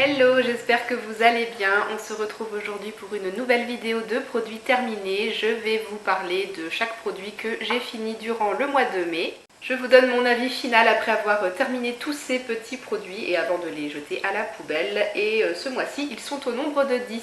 Hello, j'espère que vous allez bien. On se retrouve aujourd'hui pour une nouvelle vidéo de produits terminés. Je vais vous parler de chaque produit que j'ai fini durant le mois de mai. Je vous donne mon avis final après avoir terminé tous ces petits produits et avant de les jeter à la poubelle. Et ce mois-ci, ils sont au nombre de 10.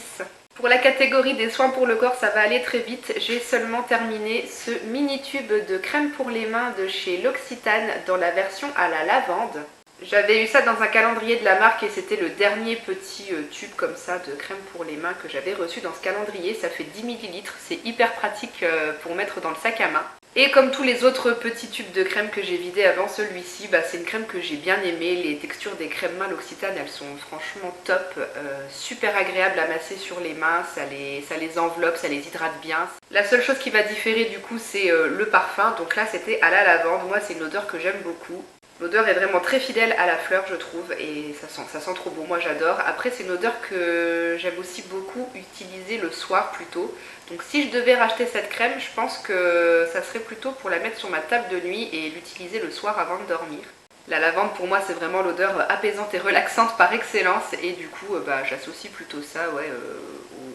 Pour la catégorie des soins pour le corps, ça va aller très vite. J'ai seulement terminé ce mini tube de crème pour les mains de chez L'Occitane dans la version à la lavande. J'avais eu ça dans un calendrier de la marque et c'était le dernier petit tube comme ça de crème pour les mains que j'avais reçu dans ce calendrier. Ça fait 10 ml, c'est hyper pratique pour mettre dans le sac à main. Et comme tous les autres petits tubes de crème que j'ai vidés avant celui-ci, c'est une crème que j'ai bien aimée. Les textures des crèmes mains L'Occitane, elles sont franchement top, super agréables à masser sur les mains, ça les enveloppe, ça les hydrate bien. La seule chose qui va différer du coup c'est le parfum, donc là c'était à la lavande. Moi c'est une odeur que j'aime beaucoup. L'odeur est vraiment très fidèle à la fleur je trouve et ça sent trop bon, moi j'adore. Après c'est une odeur que j'aime aussi beaucoup utiliser le soir plutôt. Donc si je devais racheter cette crème, je pense que ça serait plutôt pour la mettre sur ma table de nuit et l'utiliser le soir avant de dormir. La lavande pour moi c'est vraiment l'odeur apaisante et relaxante par excellence et du coup j'associe plutôt ça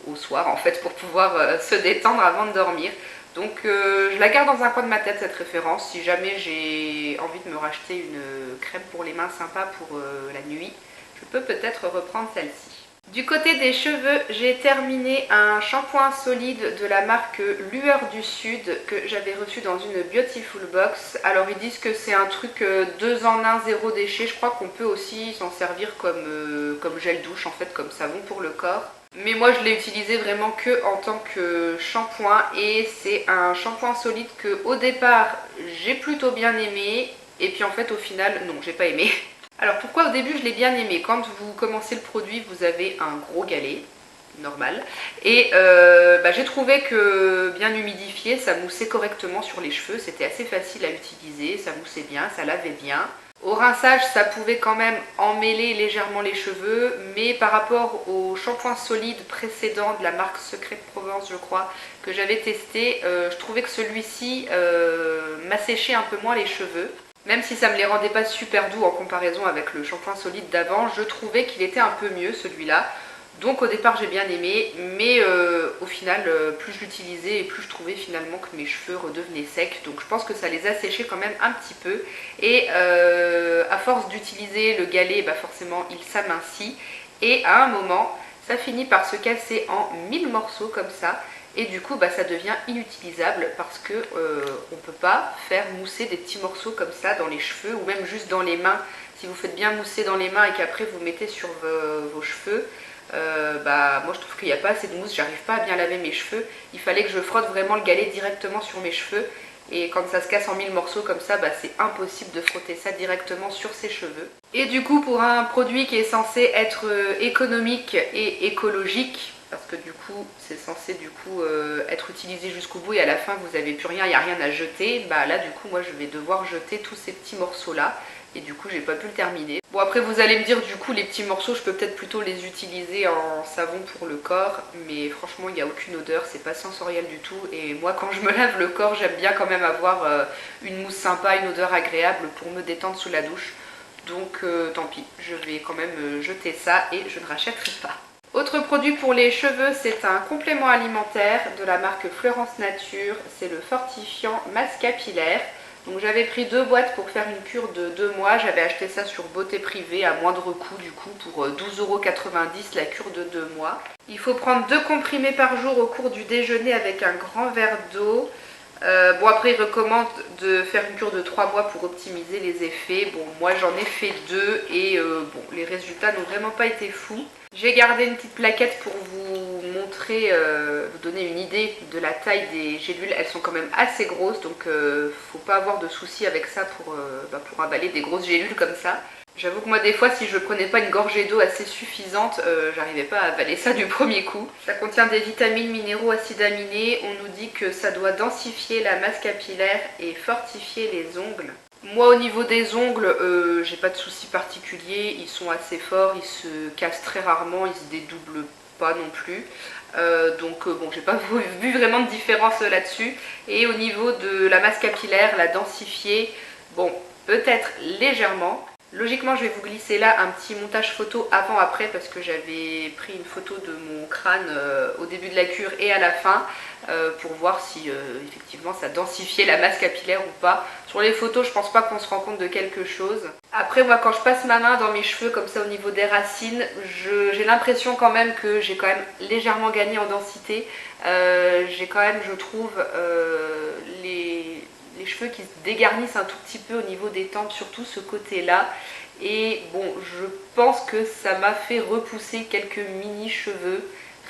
au soir en fait pour pouvoir se détendre avant de dormir. Donc je la garde dans un coin de ma tête cette référence. Si jamais j'ai envie de me racheter une crème pour les mains sympa pour la nuit, je peux peut-être reprendre celle-ci. Du côté des cheveux, j'ai terminé un shampoing solide de la marque Lueur du Sud que j'avais reçu dans une Beautiful Box. Alors ils disent que c'est un truc 2 en 1, 0 déchet. Je crois qu'on peut aussi s'en servir comme gel douche en fait, comme savon pour le corps. Mais moi je l'ai utilisé vraiment que en tant que shampoing et c'est un shampoing solide que au départ j'ai plutôt bien aimé et puis en fait au final non, j'ai pas aimé. Alors pourquoi au début je l'ai bien aimé? Quand vous commencez le produit vous avez un gros galet, normal, et j'ai trouvé que bien humidifié ça moussait correctement sur les cheveux, c'était assez facile à utiliser, ça moussait bien, ça lavait bien. Au rinçage, ça pouvait quand même emmêler légèrement les cheveux, mais par rapport au shampoing solide précédent de la marque Secret de Provence, je crois, que j'avais testé, je trouvais que celui-ci m'asséchait un peu moins les cheveux. Même si ça ne me les rendait pas super doux en comparaison avec le shampoing solide d'avant, je trouvais qu'il était un peu mieux celui-là. Donc au départ j'ai bien aimé, mais au final plus je l'utilisais et plus je trouvais finalement que mes cheveux redevenaient secs. Donc je pense que ça les a séchés quand même un petit peu. Et à force d'utiliser le galet, forcément il s'amincit. Et à un moment, ça finit par se casser en 1000 morceaux comme ça. Et du coup ça devient inutilisable parce que on ne peut pas faire mousser des petits morceaux comme ça dans les cheveux ou même juste dans les mains. Si vous faites bien mousser dans les mains et qu'après vous mettez sur vos cheveux, moi je trouve qu'il n'y a pas assez de mousse, j'arrive pas à bien laver mes cheveux. Il fallait que je frotte vraiment le galet directement sur mes cheveux et quand ça se casse en 1000 morceaux comme ça, c'est impossible de frotter ça directement sur ses cheveux. Et du coup pour un produit qui est censé être économique et écologique, parce que du coup c'est censé être utilisé jusqu'au bout et à la fin vous n'avez plus rien, il n'y a rien à jeter, là du coup moi je vais devoir jeter tous ces petits morceaux là et du coup j'ai pas pu le terminer. Bon après vous allez me dire du coup les petits morceaux je peux peut-être plutôt les utiliser en savon pour le corps, mais franchement il n'y a aucune odeur, c'est pas sensoriel du tout et moi quand je me lave le corps j'aime bien quand même avoir une mousse sympa, une odeur agréable pour me détendre sous la douche. Donc tant pis, je vais quand même jeter ça et je ne rachèterai pas. Autre produit pour les cheveux, c'est un complément alimentaire de la marque Fleurance Nature, c'est le fortifiant masque capillaire. Donc j'avais pris 2 boîtes pour faire une cure de 2 mois, j'avais acheté ça sur Beauté Privée à moindre coût du coup pour 12,90 € la cure de 2 mois. Il faut prendre 2 comprimés par jour au cours du déjeuner avec un grand verre d'eau. Après il recommande de faire une cure de 3 mois pour optimiser les effets. Bon moi j'en ai fait 2 et les résultats n'ont vraiment pas été fous. J'ai gardé une petite plaquette pour vous montrer, vous donner une idée de la taille des gélules. Elles sont quand même assez grosses donc faut pas avoir de soucis avec ça pour avaler des grosses gélules comme ça. J'avoue que moi des fois si je prenais pas une gorgée d'eau assez suffisante, j'arrivais pas à avaler ça du premier coup. Ça contient des vitamines, minéraux, acides aminés. On nous dit que ça doit densifier la masse capillaire et fortifier les ongles. Moi au niveau des ongles, j'ai pas de soucis particuliers, ils sont assez forts, ils se cassent très rarement, ils se dédoublent pas non plus. J'ai pas vu vraiment de différence là-dessus. Et au niveau de la masse capillaire, la densifier, peut-être légèrement. Logiquement, je vais vous glisser là un petit montage photo avant-après parce que j'avais pris une photo de mon crâne au début de la cure et à la fin pour voir si effectivement ça densifiait la masse capillaire ou pas. Sur les photos, je pense pas qu'on se rend compte de quelque chose. Après, moi, quand je passe ma main dans mes cheveux comme ça au niveau des racines, j'ai l'impression quand même que j'ai quand même légèrement gagné en densité. J'ai quand même, je trouve, les cheveux qui se dégarnissent un tout petit peu au niveau des tempes, surtout ce côté-là. Et bon, je pense que ça m'a fait repousser quelques mini cheveux.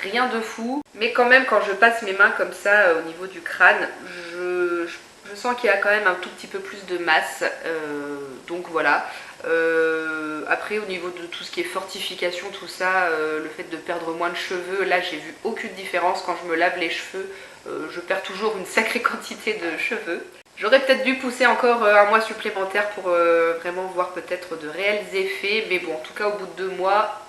Rien de fou, mais quand même quand je passe mes mains comme ça au niveau du crâne, je sens qu'il y a quand même un tout petit peu plus de masse. Donc voilà. Après au niveau de tout ce qui est fortification, tout ça, le fait de perdre moins de cheveux, là j'ai vu aucune différence. Quand je me lave les cheveux, je perds toujours une sacrée quantité de cheveux. J'aurais peut-être dû pousser encore un mois supplémentaire pour vraiment voir peut-être de réels effets, mais bon, en tout cas au bout de 2 mois,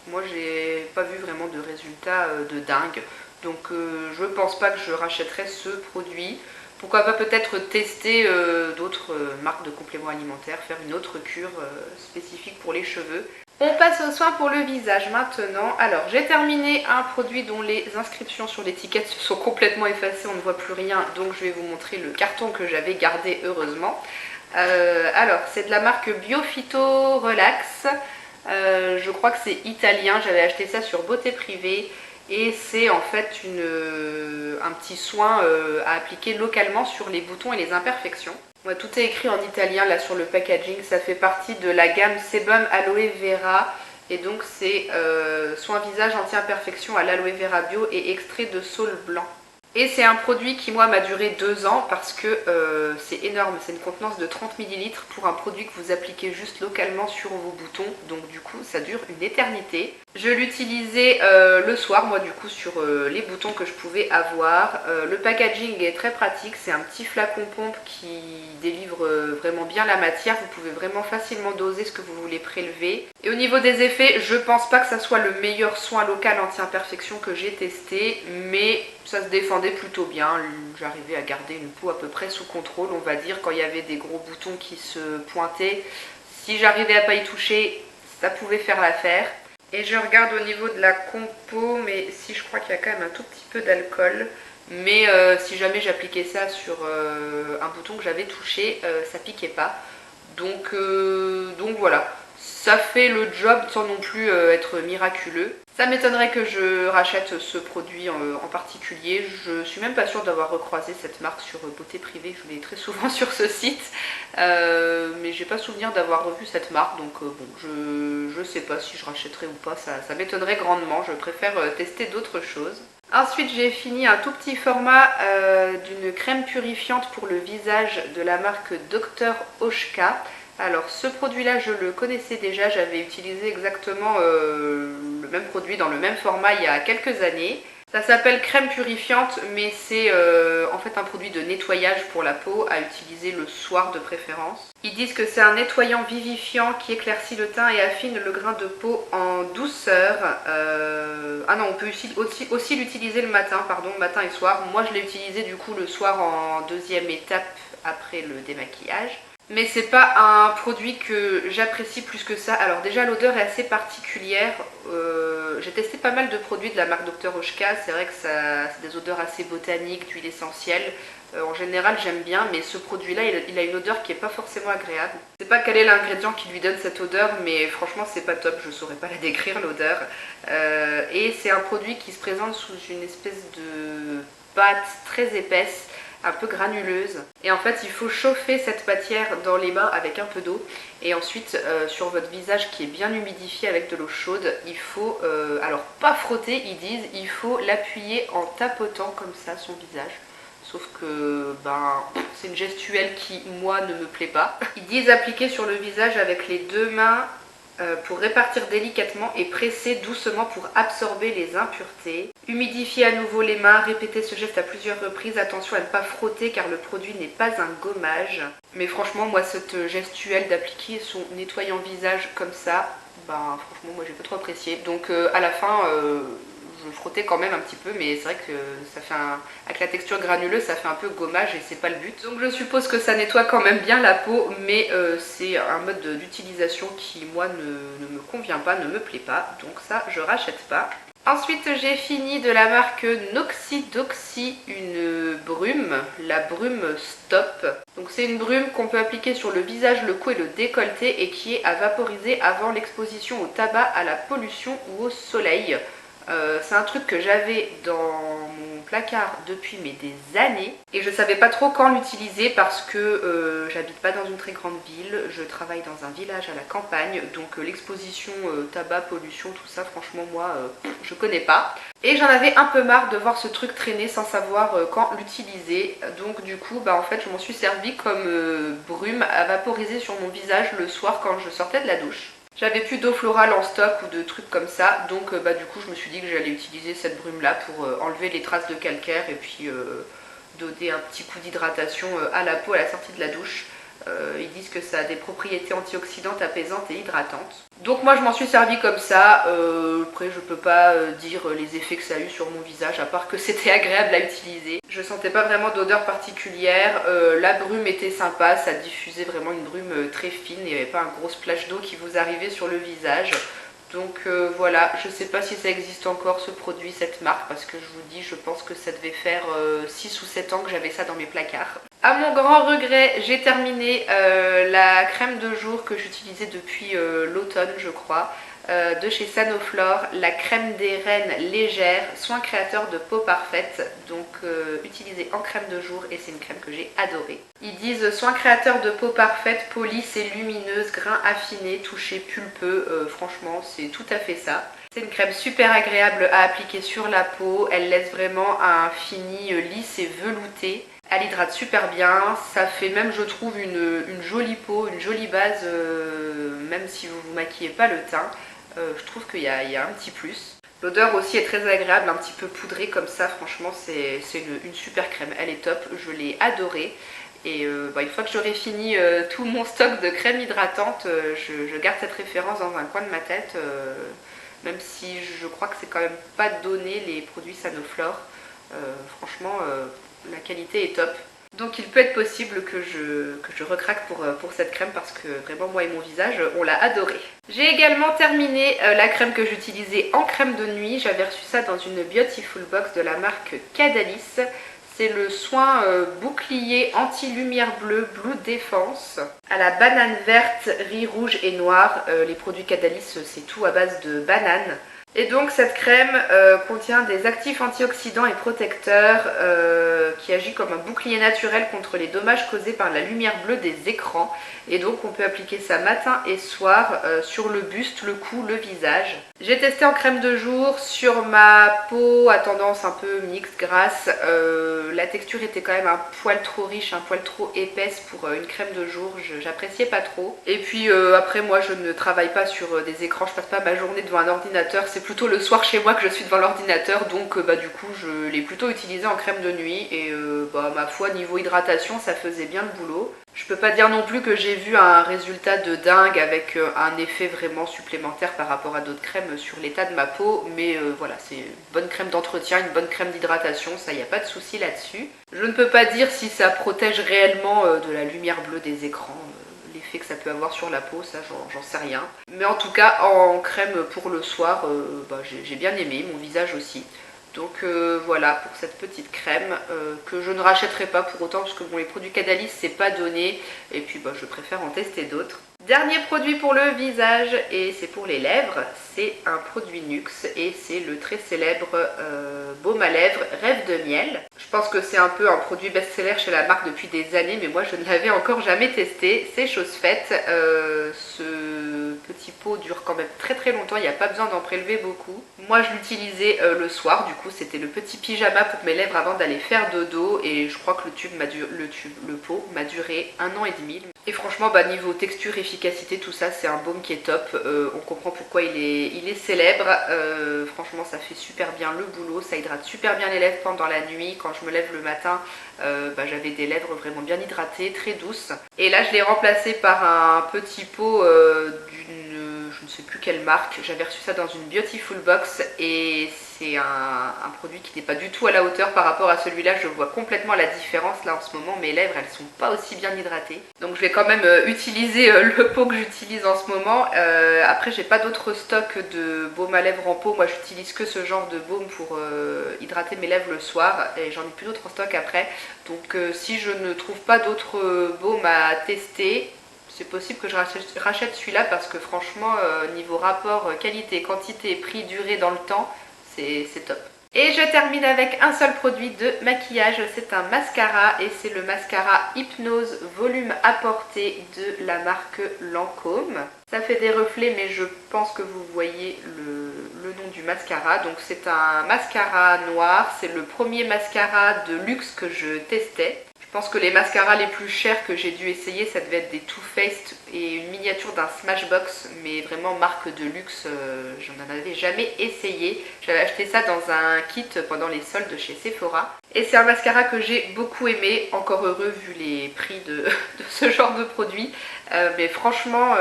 moi j'ai pas vu vraiment de résultats de dingue. Donc je pense pas que je rachèterai ce produit. Pourquoi pas peut-être tester d'autres marques de compléments alimentaires, faire une autre cure spécifique pour les cheveux. On passe aux soins pour le visage maintenant. Alors j'ai terminé un produit dont les inscriptions sur l'étiquette se sont complètement effacées, on ne voit plus rien, donc je vais vous montrer le carton que j'avais gardé heureusement. Alors c'est de la marque Biophyto Relax. Je crois que c'est italien, j'avais acheté ça sur Beauté Privée et c'est en fait un petit soin à appliquer localement sur les boutons et les imperfections. Ouais, tout est écrit en italien là sur le packaging, ça fait partie de la gamme Sebum Aloe Vera et donc c'est soin visage anti-imperfection à l'aloe vera bio et extrait de saule blanc. Et c'est un produit qui moi m'a duré 2 ans parce que c'est énorme, c'est une contenance de 30 ml pour un produit que vous appliquez juste localement sur vos boutons, donc du coup ça dure une éternité. Je l'utilisais le soir moi du coup sur les boutons que je pouvais avoir. Le packaging est très pratique, c'est un petit flacon pompe qui délivre vraiment bien la matière, vous pouvez vraiment facilement doser ce que vous voulez prélever. Et au niveau des effets, je pense pas que ça soit le meilleur soin local anti-imperfection que j'ai testé, mais ça se défendait plutôt bien. J'arrivais à garder une peau à peu près sous contrôle, on va dire, quand il y avait des gros boutons qui se pointaient. Si j'arrivais à pas y toucher, ça pouvait faire l'affaire. Et je regarde au niveau de la compo, mais si je crois qu'il y a quand même un tout petit peu d'alcool. Mais si jamais j'appliquais ça sur un bouton que j'avais touché, ça piquait pas. Donc voilà, ça fait le job sans non plus être miraculeux. Ça m'étonnerait que je rachète ce produit en particulier. Je suis même pas sûre d'avoir recroisé cette marque sur Beauté Privée. Je vais très souvent sur ce site. Mais j'ai pas souvenir d'avoir revu cette marque. Donc bon, je sais pas si je rachèterai ou pas. Ça m'étonnerait grandement. Je préfère tester d'autres choses. Ensuite, j'ai fini un tout petit format d'une crème purifiante pour le visage de la marque Dr Oshka. Alors ce produit-là, je le connaissais déjà, j'avais utilisé exactement le même produit dans le même format il y a quelques années. Ça s'appelle crème purifiante, mais c'est en fait un produit de nettoyage pour la peau à utiliser le soir de préférence. Ils disent que c'est un nettoyant vivifiant qui éclaircit le teint et affine le grain de peau en douceur. Ah non, on peut aussi l'utiliser le matin, pardon, matin et soir. Moi je l'ai utilisé du coup le soir en deuxième étape après le démaquillage. Mais c'est pas un produit que j'apprécie plus que ça. Alors déjà l'odeur est assez particulière. J'ai testé pas mal de produits de la marque Dr Oshka. C'est vrai que c'est des odeurs assez botaniques, d'huile essentielle. En général j'aime bien, mais ce produit là il a une odeur qui est pas forcément agréable. Je sais pas quel est l'ingrédient qui lui donne cette odeur, mais franchement c'est pas top, je saurais pas la décrire l'odeur. Et c'est un produit qui se présente sous une espèce de pâte très épaisse, un peu granuleuse, et en fait il faut chauffer cette matière dans les mains avec un peu d'eau et ensuite sur votre visage qui est bien humidifié avec de l'eau chaude, il faut alors pas frotter, ils disent, il faut l'appuyer en tapotant comme ça son visage. Sauf que c'est une gestuelle qui moi ne me plaît pas. Ils disent appliquer sur le visage avec les 2 mains pour répartir délicatement et presser doucement pour absorber les impuretés. Humidifiez à nouveau les mains, répétez ce geste à plusieurs reprises. Attention à ne pas frotter car le produit n'est pas un gommage. Mais franchement, moi, cette gestuelle d'appliquer son nettoyant visage comme ça, franchement, moi j'ai pas trop apprécié. Donc à la fin, je frottais quand même un petit peu, mais c'est vrai que ça fait avec la texture granuleuse, ça fait un peu gommage et c'est pas le but. Donc je suppose que ça nettoie quand même bien la peau, mais c'est un mode d'utilisation qui moi ne me convient pas, ne me plaît pas, donc ça je rachète pas. Ensuite j'ai fini de la marque Noxidoxy une brume, la brume Stop. Donc c'est une brume qu'on peut appliquer sur le visage, le cou et le décolleté et qui est à vaporiser avant l'exposition au tabac, à la pollution ou au soleil. C'est un truc que j'avais dans mon placard depuis des années et je savais pas trop quand l'utiliser parce que j'habite pas dans une très grande ville, je travaille dans un village à la campagne, donc l'exposition tabac, pollution, tout ça franchement moi je connais pas. Et j'en avais un peu marre de voir ce truc traîner sans savoir quand l'utiliser, donc du coup en fait je m'en suis servi comme brume à vaporiser sur mon visage le soir quand je sortais de la douche. J'avais plus d'eau florale en stock ou de trucs comme ça, donc du coup je me suis dit que j'allais utiliser cette brume là pour enlever les traces de calcaire et puis donner un petit coup d'hydratation à la peau à la sortie de la douche. Ils disent que ça a des propriétés antioxydantes, apaisantes et hydratantes. Donc moi je m'en suis servi comme ça, après je peux pas dire les effets que ça a eu sur mon visage à part que c'était agréable à utiliser. Je sentais pas vraiment d'odeur particulière, la brume était sympa, ça diffusait vraiment une brume très fine, il n'y avait pas un gros splash d'eau qui vous arrivait sur le visage. Donc voilà, je sais pas si ça existe encore ce produit, cette marque, parce que je vous dis, je pense que ça devait faire 6 ou 7 ans que j'avais ça dans mes placards. À mon grand regret, j'ai terminé la crème de jour que j'utilisais depuis l'automne, je crois, de chez Sanoflore, la crème des reines légère, soin créateur de peau parfaite, donc utilisée en crème de jour et c'est une crème que j'ai adorée. Ils disent soin créateur de peau parfaite, peau lisse et lumineuse, grains affinés, toucher pulpeux, franchement c'est tout à fait ça. C'est une crème super agréable à appliquer sur la peau, elle laisse vraiment un fini lisse et velouté. Elle hydrate super bien, ça fait même je trouve une jolie peau, une jolie base, même si vous vous maquillez pas le teint. Je trouve qu'il y a un petit plus. L'odeur aussi est très agréable, un petit peu poudrée comme ça, franchement c'est une super crème, elle est top, je l'ai adorée. Et une fois que j'aurai fini tout mon stock de crème hydratante, je garde cette référence dans un coin de ma tête, même si je crois que c'est quand même pas donné les produits Sanoflore. Franchement, la qualité est top. Donc il peut être possible que je recraque pour cette crème parce que vraiment moi et mon visage on l'a adoré. J'ai également terminé la crème que j'utilisais en crème de nuit. J'avais reçu ça dans une Beautiful Box de la marque Cadalis. C'est le soin bouclier anti-lumière bleue Blue Défense à la banane verte, riz rouge et noir. Les produits Cadalis c'est tout à base de banane. Et donc cette crème contient des actifs antioxydants et protecteurs qui agit comme un bouclier naturel contre les dommages causés par la lumière bleue des écrans. Et donc on peut appliquer ça matin et soir sur le buste, le cou, le visage. J'ai testé en crème de jour sur ma peau à tendance un peu mixte, grasse. La texture était quand même un poil trop riche, un poil trop épaisse pour une crème de jour. J'appréciais pas trop. Et puis après moi je ne travaille pas sur des écrans, je passe pas ma journée devant un ordinateur. C'est plutôt le soir chez moi que je suis devant l'ordinateur, donc du coup je l'ai plutôt utilisé en crème de nuit et ma foi niveau hydratation ça faisait bien le boulot. Je peux pas dire non plus que j'ai vu un résultat de dingue avec un effet vraiment supplémentaire par rapport à d'autres crèmes sur l'état de ma peau, mais voilà, c'est une bonne crème d'entretien, une bonne crème d'hydratation, ça y a pas de souci là-dessus. Je ne peux pas dire si ça protège réellement de la lumière bleue des écrans. L'effet que ça peut avoir sur la peau, ça j'en sais rien. Mais en tout cas en crème pour le soir, j'ai bien aimé, mon visage aussi. Donc voilà pour cette petite crème que je ne rachèterai pas pour autant parce que bon, les produits Cadalis c'est pas donné et puis je préfère en tester d'autres. Dernier produit pour le visage et c'est pour les lèvres, c'est un produit Nuxe et c'est le très célèbre baume à lèvres Rêve de miel. Je pense que c'est un peu un produit best-seller chez la marque depuis des années mais moi je ne l'avais encore jamais testé, c'est chose faite. Ce petit pot dure quand même très très longtemps, il n'y a pas besoin d'en prélever beaucoup. Moi je l'utilisais le soir, du coup c'était le petit pyjama pour mes lèvres avant d'aller faire dodo et je crois que le pot m'a duré 1 an et demi. Et franchement niveau texture, efficacité, tout ça c'est un baume qui est top, on comprend pourquoi il est célèbre, franchement ça fait super bien le boulot, ça hydrate super bien les lèvres pendant la nuit, quand je me lève le matin j'avais des lèvres vraiment bien hydratées, très douces. Et là je l'ai remplacé par un petit pot d'une, je ne sais plus quelle marque. J'avais reçu ça dans une Beautiful Box et c'est un produit qui n'est pas du tout à la hauteur par rapport à celui-là. Je vois complètement la différence là en ce moment. Mes lèvres, elles sont pas aussi bien hydratées. Donc je vais quand même utiliser le pot que j'utilise en ce moment. Après, j'ai pas d'autres stocks de baume à lèvres en pot. Moi, j'utilise que ce genre de baume pour hydrater mes lèvres le soir et j'en ai plus d'autres en stock après. Donc si je ne trouve pas d'autres baumes à tester, c'est possible que je rachète celui-là parce que franchement, niveau rapport qualité, quantité, prix, durée dans le temps, c'est top. Et je termine avec un seul produit de maquillage, c'est un mascara et c'est le mascara Hypnose Volume Apporté de la marque Lancôme. Ça fait des reflets mais je pense que vous voyez le nom du mascara. Donc c'est un mascara noir, c'est le premier mascara de luxe que je testais. Je pense que les mascaras les plus chers que j'ai dû essayer, ça devait être des Too Faced et une miniature d'un Smashbox, mais vraiment marque de luxe, j'en avais jamais essayé. J'avais acheté ça dans un kit pendant les soldes chez Sephora. Et c'est un mascara que j'ai beaucoup aimé, encore heureux vu les prix de ce genre de produit. Mais franchement,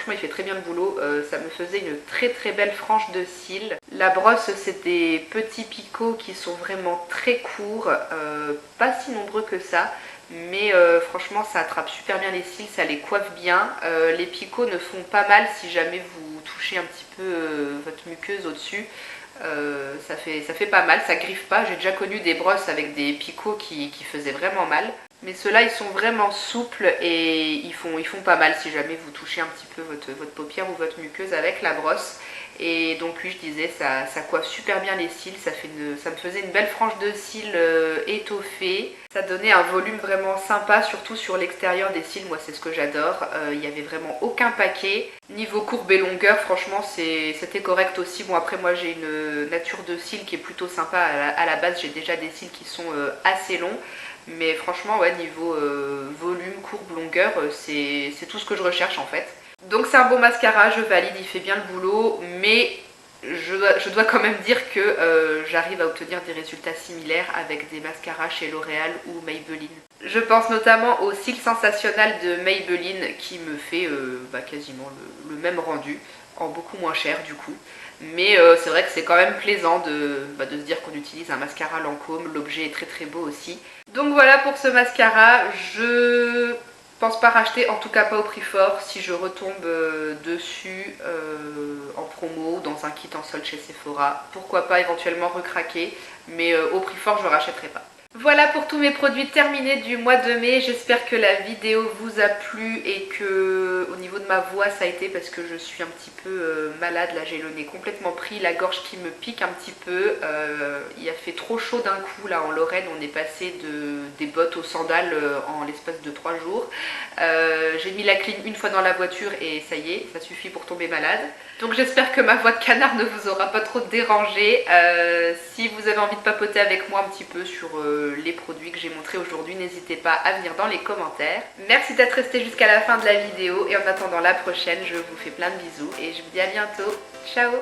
il fait très bien le boulot. Ça me faisait une très belle frange de cils. La brosse, c'est des petits picots qui sont vraiment très courts, pas si nombreux que ça. Mais franchement, ça attrape super bien les cils, ça les coiffe bien. Les picots ne font pas mal si jamais vous touchez un petit peu votre muqueuse au-dessus. Ça fait pas mal, ça griffe pas. J'ai déjà connu des brosses avec des picots qui faisaient vraiment mal. Mais ceux-là, ils sont vraiment souples et ils font pas mal si jamais vous touchez un petit peu votre paupière ou votre muqueuse avec la brosse. Et donc oui, je disais, ça coiffe super bien les cils, ça me faisait une belle frange de cils étoffée. Ça donnait un volume vraiment sympa, surtout sur l'extérieur des cils, moi c'est ce que j'adore. Il n'y avait vraiment aucun paquet. Niveau courbe et longueur, franchement c'était correct aussi. Bon après moi j'ai une nature de cils qui est plutôt sympa. À la base j'ai déjà des cils qui sont assez longs. Mais franchement ouais, niveau volume, courbe, longueur, c'est tout ce que je recherche en fait. Donc c'est un bon mascara, je valide, il fait bien le boulot, mais je dois quand même dire que j'arrive à obtenir des résultats similaires avec des mascaras chez L'Oréal ou Maybelline. Je pense notamment au Cils Sensationnel de Maybelline qui me fait quasiment le même rendu, en beaucoup moins cher du coup. Mais c'est vrai que c'est quand même plaisant de se dire qu'on utilise un mascara Lancôme, l'objet est très beau aussi. Donc voilà pour ce mascara, je pense pas racheter, en tout cas pas au prix fort. Si je retombe dessus en promo, dans un kit en solde chez Sephora, pourquoi pas éventuellement recraquer, mais au prix fort je rachèterai pas. Voilà pour tous mes produits terminés du mois de mai. J'espère que la vidéo vous a plu et que au niveau de ma voix ça a été parce que je suis un petit peu malade. Là j'ai le nez complètement pris, la gorge qui me pique un petit peu. Il a fait trop chaud d'un coup là en Lorraine. On est passé des bottes aux sandales en l'espace de 3 jours. J'ai mis la clim une fois dans la voiture et ça y est, ça suffit pour tomber malade. Donc j'espère que ma voix de canard ne vous aura pas trop dérangé. Si vous avez envie de papoter avec moi un petit peu sur les produits que j'ai montrés aujourd'hui, n'hésitez pas à venir dans les commentaires. Merci d'être resté jusqu'à la fin de la vidéo et en attendant la prochaine, je vous fais plein de bisous et je vous dis à bientôt. Ciao!